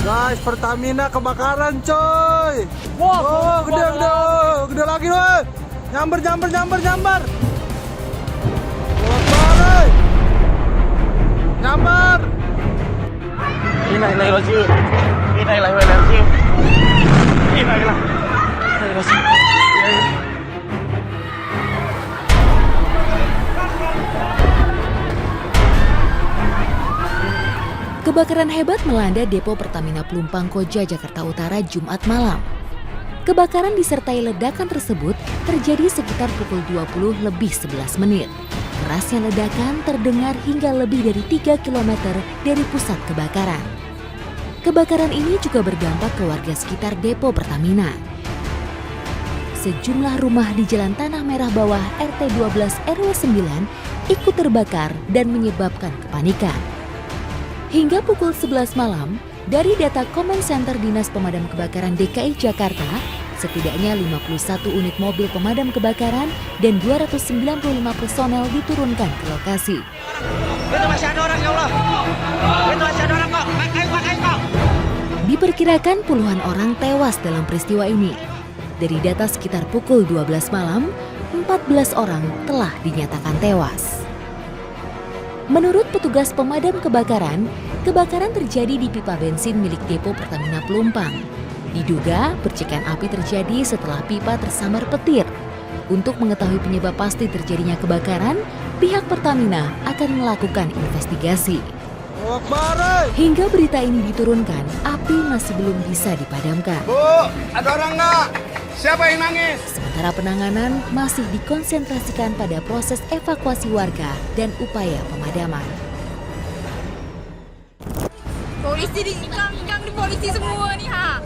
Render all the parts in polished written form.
Guys, Pertamina kebakaran coy. Wah, Oh, gede lagi woi. Nyamber. Woi. Nyamber. Innalillahi Kebakaran hebat melanda depo Pertamina Pelumpang Koja, Jakarta Utara, Jumat malam. Kebakaran disertai ledakan tersebut terjadi sekitar pukul 20:11. Kerasnya ledakan terdengar hingga lebih dari 3 km dari pusat kebakaran. Kebakaran ini juga berdampak ke warga sekitar depo Pertamina. Sejumlah rumah di Jalan Tanah Merah Bawah RT 12 RW 9 ikut terbakar dan menyebabkan kepanikan. Hingga pukul 11 malam, dari data Comment Center Dinas Pemadam Kebakaran DKI Jakarta, setidaknya 51 unit mobil pemadam kebakaran dan 295 personel diturunkan ke lokasi. Itu masih ada orang, ya Allah. Itu masih ada orang kok. Pakai kok. Diperkirakan puluhan orang tewas dalam peristiwa ini. Dari data sekitar pukul 12 malam, 14 orang telah dinyatakan tewas. Menurut petugas pemadam kebakaran, kebakaran terjadi di pipa bensin milik depo Pertamina Pelumpang. Diduga percikan api terjadi setelah pipa tersambar petir. Untuk mengetahui penyebab pasti terjadinya kebakaran, pihak Pertamina akan melakukan investigasi. Hingga berita ini diturunkan, api masih belum bisa dipadamkan. Bu, ada orang nggak? Siapa yang nangis? Sementara penanganan masih dikonsentrasikan pada proses evakuasi warga dan upaya pemadaman. Polisi diikat di polisi semua nih ha.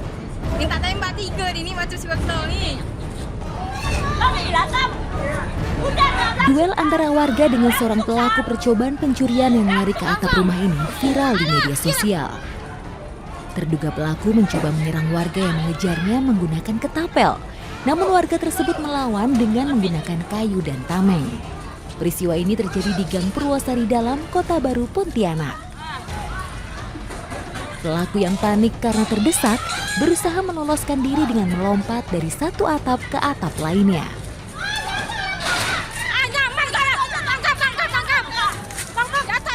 Minta tembak 3 ini macam sebab ni. Duel antara warga dengan seorang pelaku percobaan pencurian yang lari ke atap rumah ini viral di media sosial. Terduga pelaku mencoba menyerang warga yang mengejarnya menggunakan ketapel. Namun warga tersebut melawan dengan menggunakan kayu dan tameng. Peristiwa ini terjadi di Gang Purwosari Dalam, Kota Baru, Pontianak. Pelaku yang panik karena terdesak berusaha meloloskan diri dengan melompat dari satu atap ke atap lainnya.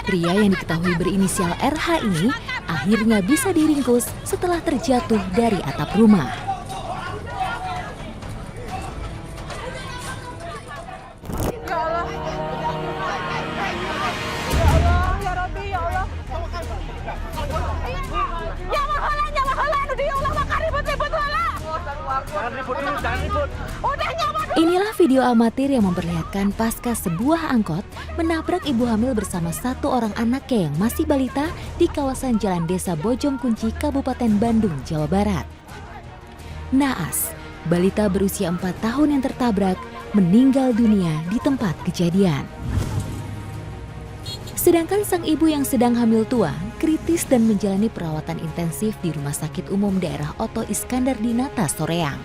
Pria yang diketahui berinisial RH ini akhirnya bisa diringkus setelah terjatuh dari atap rumah. Inilah video amatir yang memperlihatkan pasca sebuah angkot menabrak ibu hamil bersama satu orang anaknya yang masih balita di kawasan Jalan Desa Bojong Kunci, Kabupaten Bandung, Jawa Barat. Naas, balita berusia 4 tahun yang tertabrak, meninggal dunia di tempat kejadian. Sedangkan sang ibu yang sedang hamil tua, kritis dan menjalani perawatan intensif di Rumah Sakit Umum Daerah Oto Iskandar Dinata, Soreang.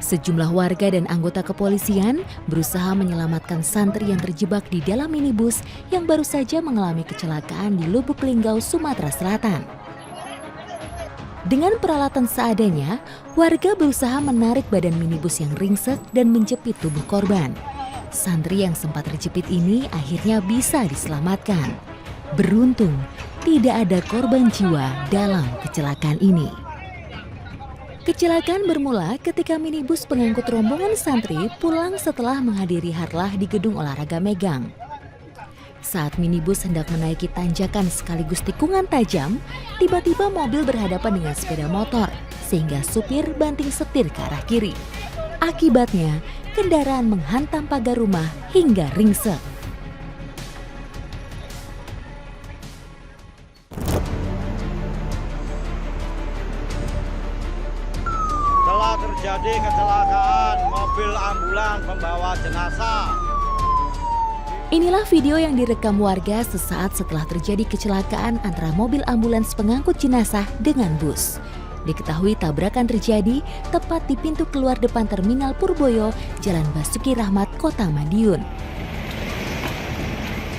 Sejumlah warga dan anggota kepolisian berusaha menyelamatkan santri yang terjebak di dalam minibus yang baru saja mengalami kecelakaan di Lubuk Linggau, Sumatera Selatan. Dengan peralatan seadanya, warga berusaha menarik badan minibus yang ringsek dan menjepit tubuh korban. Santri yang sempat terjepit ini akhirnya bisa diselamatkan. Beruntung, tidak ada korban jiwa dalam kecelakaan ini. Kecelakaan bermula ketika minibus pengangkut rombongan santri pulang setelah menghadiri harlah di Gedung Olahraga Megang. Saat minibus hendak menaiki tanjakan sekaligus tikungan tajam, tiba-tiba mobil berhadapan dengan sepeda motor, sehingga supir banting setir ke arah kiri. Akibatnya, kendaraan menghantam pagar rumah hingga ringsek. Telah terjadi kecelakaan mobil ambulan pembawa jenazah. Inilah video yang direkam warga sesaat setelah terjadi kecelakaan antara mobil ambulans pengangkut jenazah dengan bus. Diketahui tabrakan terjadi tepat di pintu keluar depan Terminal Purboyo, Jalan Basuki Rahmat, Kota Madiun.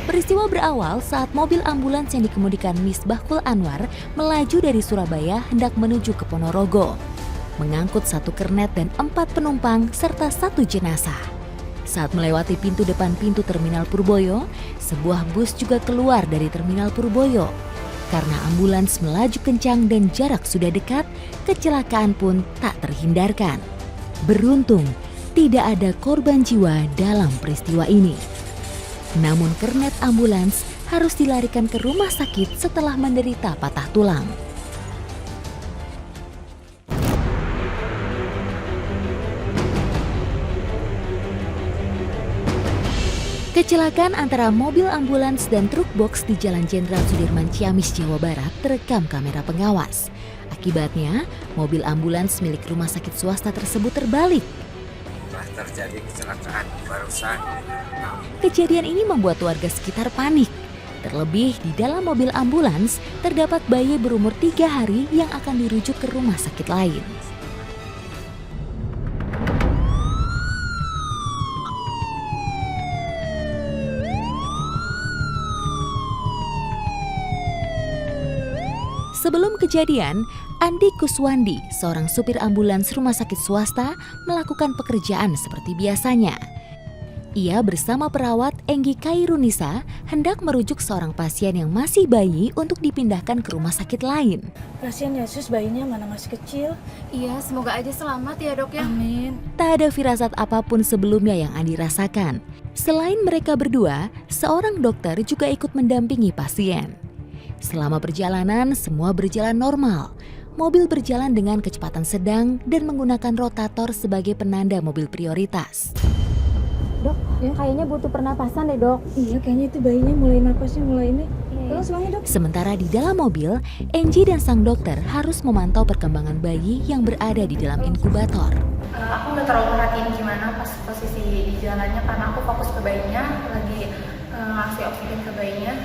Peristiwa berawal saat mobil ambulans yang dikemudikan Misbahul Anwar melaju dari Surabaya hendak menuju ke Ponorogo, mengangkut 1 kernet dan 4 penumpang serta 1 jenazah. Saat melewati pintu depan pintu Terminal Purboyo, sebuah bus juga keluar dari Terminal Purboyo. Karena ambulans melaju kencang dan jarak sudah dekat, kecelakaan pun tak terhindarkan. Beruntung, tidak ada korban jiwa dalam peristiwa ini. Namun kernet ambulans harus dilarikan ke rumah sakit setelah menderita patah tulang. Kecelakaan antara mobil ambulans dan truk box di Jalan Jenderal Sudirman, Ciamis, Jawa Barat terekam kamera pengawas. Akibatnya, mobil ambulans milik rumah sakit swasta tersebut terbalik. Terjadi kecelakaan barusan. Kejadian ini membuat warga sekitar panik. Terlebih di dalam mobil ambulans terdapat bayi berumur 3 hari yang akan dirujuk ke rumah sakit lain. Sebelum kejadian, Andi Kuswandi, seorang supir ambulans rumah sakit swasta, melakukan pekerjaan seperti biasanya. Ia bersama perawat Enggi Kairunisa hendak merujuk seorang pasien yang masih bayi untuk dipindahkan ke rumah sakit lain. Kasihan Yesus, bayinya mana masih kecil. Iya, semoga aja selamat ya dok ya. Amin. Tak ada firasat apapun sebelumnya yang Andi rasakan. Selain mereka berdua, seorang dokter juga ikut mendampingi pasien. Selama perjalanan, semua berjalan normal. Mobil berjalan dengan kecepatan sedang dan menggunakan rotator sebagai penanda mobil prioritas. Dok, ya? Kayaknya butuh pernapasan deh dok. Iya, kayaknya itu bayinya mulai napasnya mulai ini. Tolong semuanya dok. Sementara di dalam mobil, Enggi dan sang dokter harus memantau perkembangan bayi yang berada di dalam inkubator. Aku nggak terlalu perhatiin gimana pas posisi di jalannya karena aku fokus ke bayinya, lagi ngasih oksigen ke bayinya.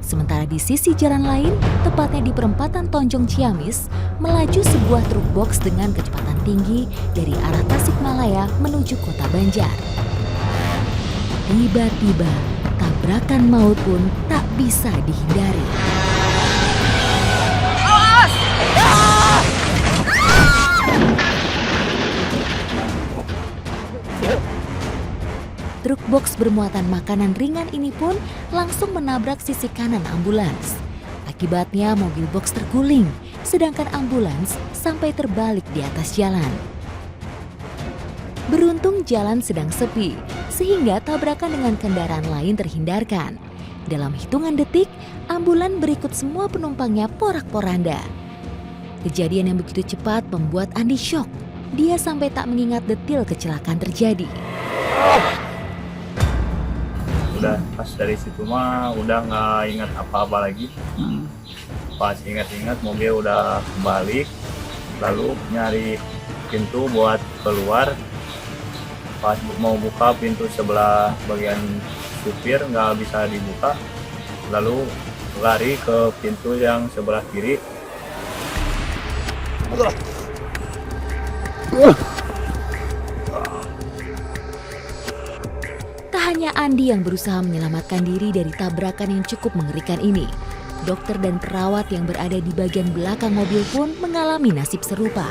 Sementara di sisi jalan lain, tepatnya di perempatan Tonjong Ciamis, melaju sebuah truk box dengan kecepatan tinggi dari arah Tasikmalaya menuju Kota Banjar. Tiba-tiba, tabrakan maut pun tak bisa dihindari. Truk box bermuatan makanan ringan ini pun langsung menabrak sisi kanan ambulans. Akibatnya mobil box terguling, sedangkan ambulans sampai terbalik di atas jalan. Beruntung jalan sedang sepi, sehingga tabrakan dengan kendaraan lain terhindarkan. Dalam hitungan detik, ambulan berikut semua penumpangnya porak-poranda. Kejadian yang begitu cepat membuat Andi syok. Dia sampai tak mengingat detil kecelakaan terjadi. Udah pas dari situ mah udah nggak ingat apa-apa lagi. Pas ingat-ingat mobil udah kebalik, lalu nyari pintu buat keluar. Pas mau buka pintu sebelah bagian supir nggak bisa dibuka, lalu lari ke pintu yang sebelah kiri. Hanya Andi yang berusaha menyelamatkan diri dari tabrakan yang cukup mengerikan ini. Dokter dan perawat yang berada di bagian belakang mobil pun mengalami nasib serupa.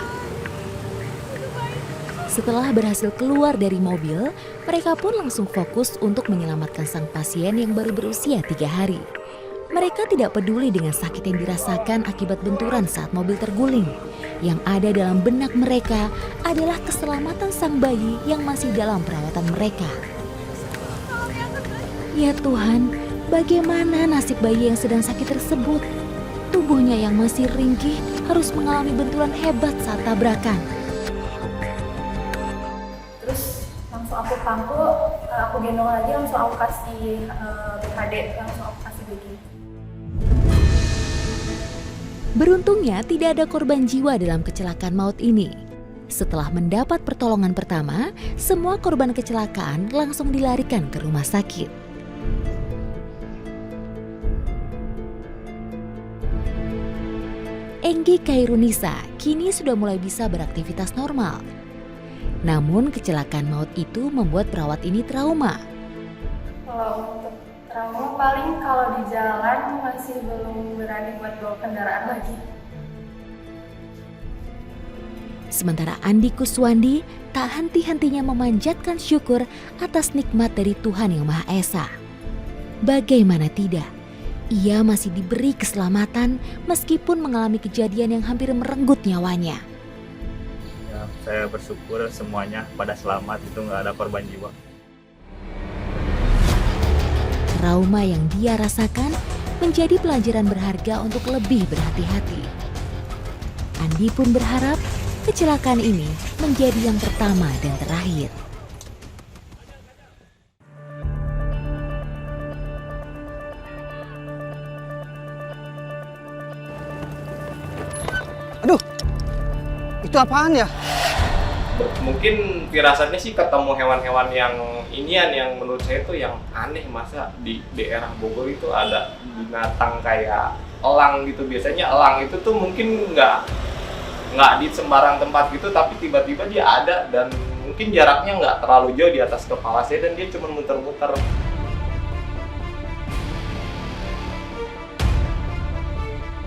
Setelah berhasil keluar dari mobil, mereka pun langsung fokus untuk menyelamatkan sang pasien yang baru berusia 3 hari. Mereka tidak peduli dengan sakit yang dirasakan akibat benturan saat mobil terguling. Yang ada dalam benak mereka adalah keselamatan sang bayi yang masih dalam perawatan mereka. Ya Tuhan, bagaimana nasib bayi yang sedang sakit tersebut? Tubuhnya yang masih ringkih harus mengalami benturan hebat saat tabrakan. Terus langsung aku pangku, aku gendong lagi, langsung aku kasih BKD, langsung aku kasih BG. Beruntungnya tidak ada korban jiwa dalam kecelakaan maut ini. Setelah mendapat pertolongan pertama, semua korban kecelakaan langsung dilarikan ke rumah sakit. Enggi Kairunisa kini sudah mulai bisa beraktivitas normal. Namun kecelakaan maut itu membuat perawat ini trauma. Kalau untuk trauma paling kalau di jalan masih belum berani buat bawa kendaraan lagi. Sementara Andi Kuswandi tak henti-hentinya memanjatkan syukur atas nikmat dari Tuhan Yang Maha Esa. Bagaimana tidak, ia masih diberi keselamatan meskipun mengalami kejadian yang hampir merenggut nyawanya. Ya, saya bersyukur semuanya pada selamat, itu nggak ada korban jiwa. Trauma yang dia rasakan menjadi pelajaran berharga untuk lebih berhati-hati. Andi pun berharap kecelakaan ini menjadi yang pertama dan terakhir. Aduh, itu apaan ya? Mungkin firasatnya sih ketemu hewan-hewan yang inian, yang menurut saya itu yang aneh. Masa di daerah Bogor itu ada binatang kayak elang gitu. Biasanya elang itu tuh mungkin nggak di sembarang tempat gitu, tapi tiba-tiba dia ada dan mungkin jaraknya nggak terlalu jauh di atas kepala saya dan dia cuma muter-muter.